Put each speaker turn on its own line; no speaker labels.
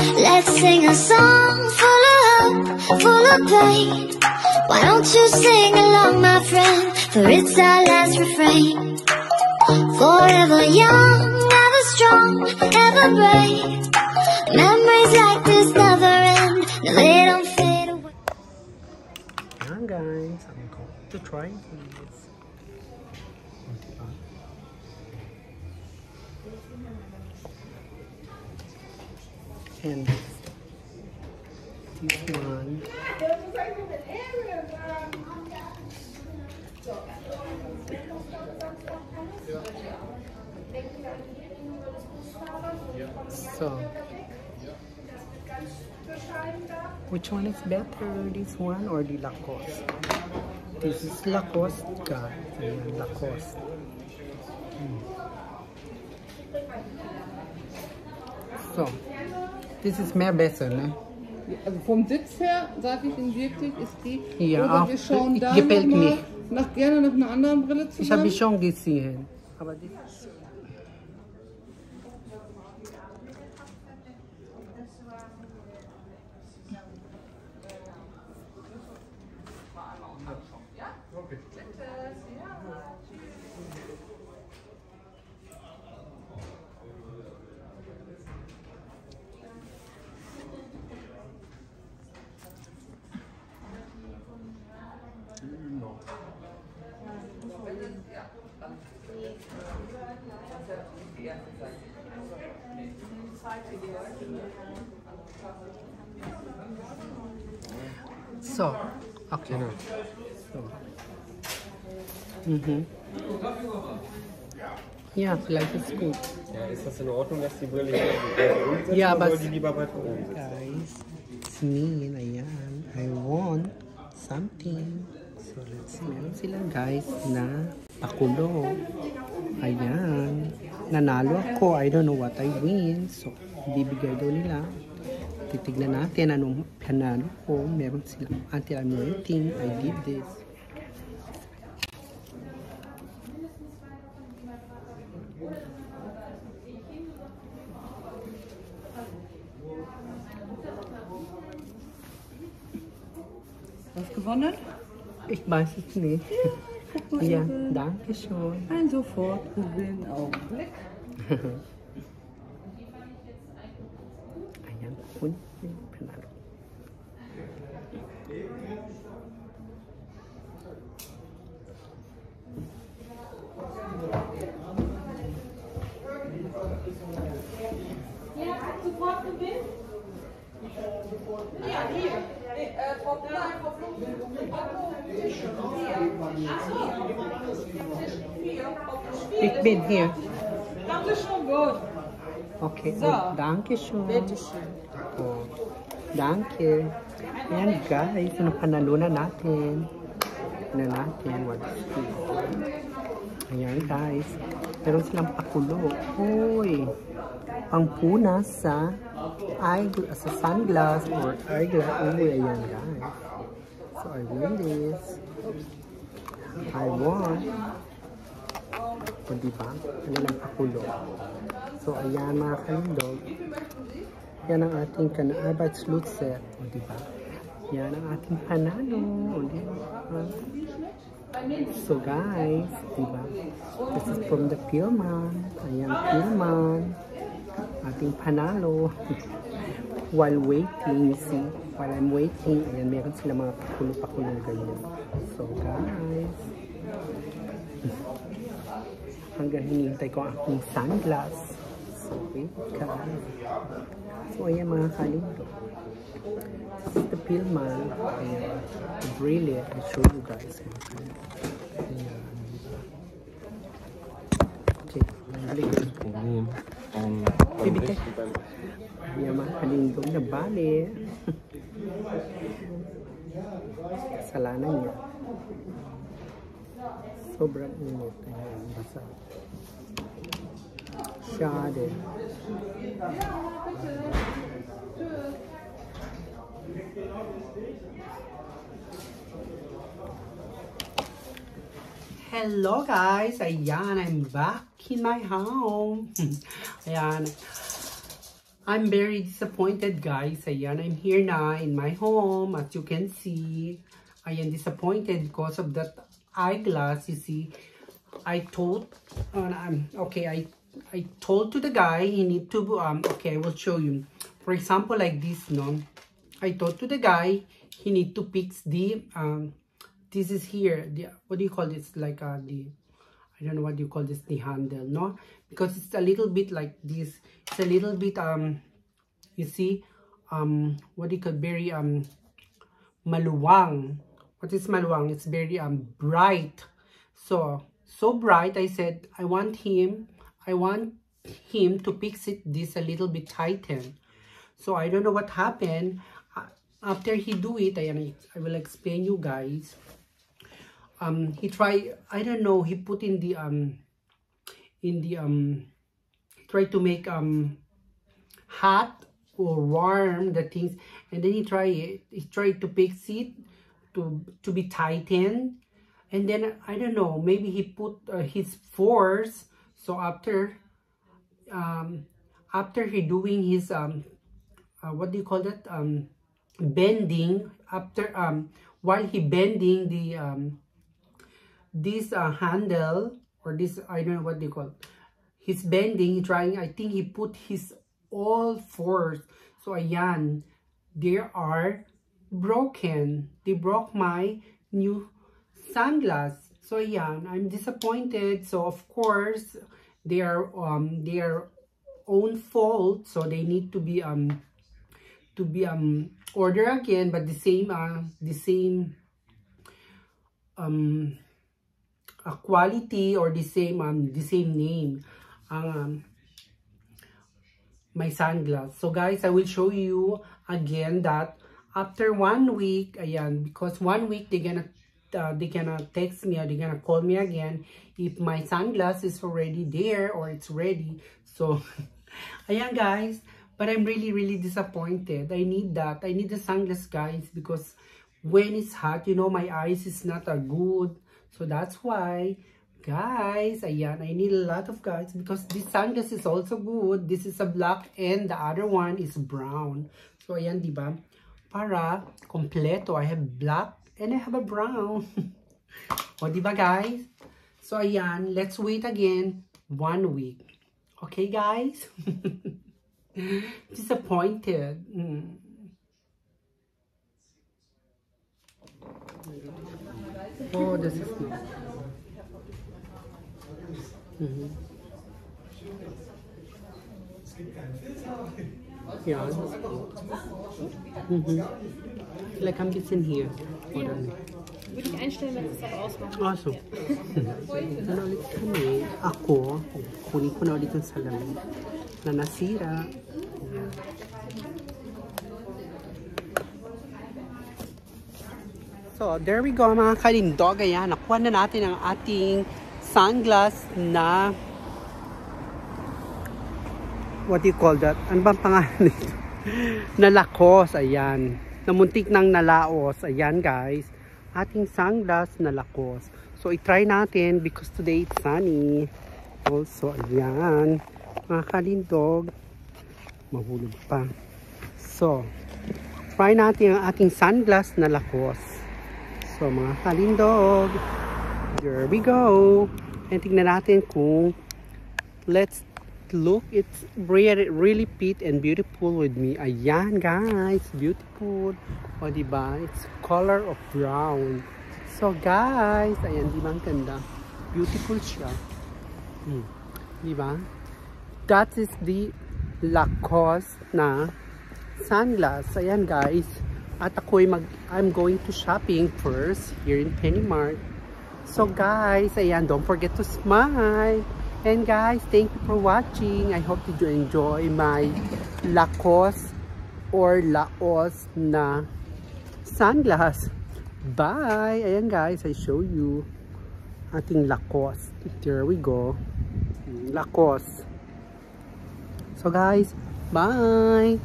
Let's sing a song full of hope, full of pain. Why don't you sing along, my friend? For it's our last refrain. Forever young, ever strong, ever brave. Memories like this never end. No, they don't fade away.
Ayan guys, I'm going to try this. And this one. So, which one is better, this one or the Lacoste? This is Lacoste, guys. Ayan, Lacoste. So, this is mehr besser, ne?
Also vom Sitz her, sage ich Ihnen wirklich, ist die.
Ja,
oder
auch,
wir schauen da
gefällt
noch
mir.
Gerne nach einer anderen Brille zusammen.
Ich habe schon gesehen. Aber die so, okay. So. Ja, vielleicht ist gut.
Ja, ist das in Ordnung, dass die Brille hier umsetzt,
Ja, aber
oder soll die lieber weiter oben sitzen?
guys, it's me, ayan. I want something. So, let's see. Meron sila guys na pakulo. Ayan. Nanalo ako. I don't know what I win. So, bibigay daw nila. Titignan natin anong panalo ko. Meron silang until I'm waiting. I did this.
Was gewonnen?
Ich weiß es nicht. Ja, danke schön.
Ein sofort Gewinn Augenblick.
Ayan, kun panalo.
Ja, sofort Gewinn? Ja, hier.
Ich bin hier.
Das ist schon gut.
Okay,
So.
oh, danke schön.
Bitteschön.
Oh, danke. Ayan guys, ano panalo na natin. Na natin, what is this? Ayan guys, meron silang pakulo. Uy, pangpunas sa sa sunglass or eyeglass. Uy, ayan guys. So I win this. I won. O diba? Ano lang pakulo. So ayan mga kalindog. Yan ang ating Arbeitslutset. O diba? Yan ang ating panalo. O diba? So guys, diba? This is from the Pillman. Ayan, Pillman. Ating panalo. While waiting, see? While I'm waiting, ayan, meron sila mga pakulo-pakulo ganyan. So guys, hanggang hinihintay ko ang aking sunglass. So wait guys. So ayan mga kalindo. This is the Pillman. Ayan. Brilliant. I show you guys. Ayan. Okay. Balik. Bibigay. Ayan mga kalindong na bali. Kasalanan niya. Sobrang init. Ayan. Basa. Schade. Hello guys! Ayan, I'm back in my home. Ayan. I'm very disappointed, guys. Ayan, I'm here na in my home. As you can see, I am disappointed because of that eyeglass. You see, I told, okay, I told to the guy he need to, okay, I will show you. For example, like this, no? I told to the guy he need to fix the, this is here, the, what do you call this? Like, the, I don't know what you call this, the handle, no? Because it's a little bit like this. It's a little bit, you see, what do you call, very, maluwang. What is maluwang? It's very, bright. So bright, I said, I want him to fix it, this a little bit tighten. So I don't know what happened. After he do it, I will explain you guys. He tried, I don't know, he put in the, he tried to make, hot or warm the things, and then he tried to fix it to be tightened. And then, I don't know, maybe he put his force. So after he doing his, what do you call that? Bending, after, while he bending the, this handle, or this, I don't know what they call, he's bending, trying, I think he put his all force. So ayan, they are broken. They broke my new sunglass. So ayan, I'm disappointed. So of course, they are their own fault. So they need to be order again, but the same quality, or the same name, my sunglass. So guys, I will show you again that after 1 week, ayan, because 1 week they gonna text me, or they gonna call me again if my sunglass is already there or it's ready. So ayan guys, but I'm really disappointed. I need that. I need the sunglass, guys, because when it's hot, you know, my eyes is not good. So that's why, guys, ayan, I need a lot of guys, because this sunglass is also good. This is a black and the other one is brown. So ayan, diba? Para kompleto. I have black and I have a brown. O diba, guys? So ayan, let's wait again 1 week. Okay, guys? Disappointed. Oh, this is good. Yeah. Like I'm getting here. Hold on.
Würde ich einstellen, wenn es aber ausmacht.
Awesome. Ano ulit kami? Ako, kunin ko na ulit yung salamin na nasira. Ayan. So, there we go mga kalindog. Ayan, nakuha na natin ang ating sunglass na, what do you call that? Ano bang pangalan nito? Nalakos, ayan. Namuntik ng nalaos. Ayan guys, ating sunglass nalakos. So, i-try natin because today it's sunny. Also, ayan. Mga kalindog. Mahulog pa. So, try natin ang ating sunglass nalakos. So, mga kalindog, here we go. And tingnan natin kung, let's look, it's really fit and beautiful with me. Ayan guys, beautiful. O diba, it's color of brown. So guys, ayan, diba ang ganda? Beautiful siya. Diba? That is the Lacoste na sunglass. Ayan guys. At I'm going to shopping first here in PennyMart. So guys, ayan, don't forget to smile. And guys, thank you for watching. I hope that you enjoy my Lacoste or Laos na sunglass. Bye! Ayan guys, I show you ating Lacoste. There we go. Lacoste. So guys, bye!